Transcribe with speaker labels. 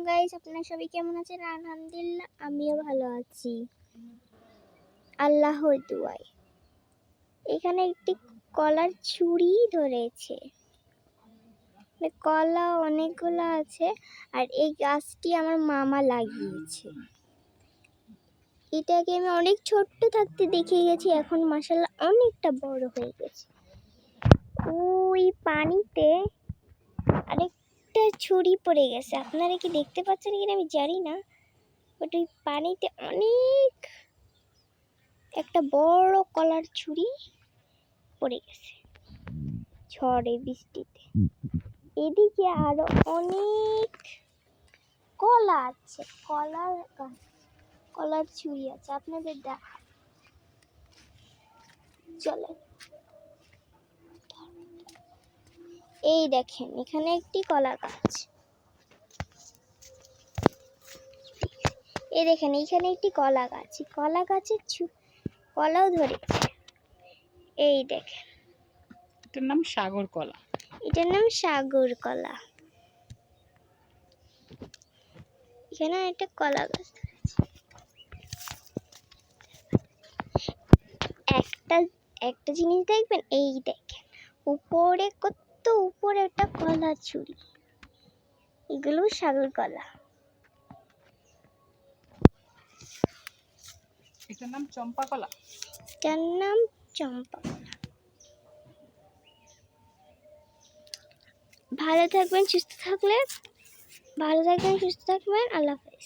Speaker 1: Guys, আপনারা সবাই কেমন আছেন? আলহামদুলিল্লাহ আমিও ভালো আছি আল্লাহর দুয়ায়। এখানে একটি কলার ছুরি ধরেছে, কলা অনেকগুলো আছে আর এই গাছটি আমার মামা লাগিয়েছে। এটাকে আমি অনেক ছোট্ট থাকতে দেখে গেছি, এখন মাশাআল্লাহ অনেকটা বড় হয়ে গেছে। ওই পানিতে আরেকটা ছুরি পড়ে গেছে, আপনারা কি দেখতে পাচ্ছেন কিনা আমি জানি না, বাট ওই পানিতে অনেক একটা বড় কলার ছুরি পড়ে গেছে ঝড়ে বৃষ্টিতে। এদিকে আরো অনেক কলা আছে, কলার গাছ, কলার ছুরি আছে, আপনাদের দেখা চলে। এই দেখেন এখানে একটি কলা গাছ, এই দেখেন এখানে একটি কলা গাছ, কলা গাছের কলাও ধরেছে। এই দেখেন
Speaker 2: এটার নাম সাগর কলা।
Speaker 1: এটার নাম সাগর কলা। এখানে একটা কলা গাছ ধরেছে। একটা জিনিস দেখবেন, এই দেখেন উপরে কত উপরে একটা কলা ছুরি, এগুলো সাগর কলা।
Speaker 2: এটার নাম চম্পা কলা।
Speaker 1: এটার নাম চম্পা কলা। ভালো থাকবেন সুস্থ থাকবেন, আল্লাহ হাফেজ।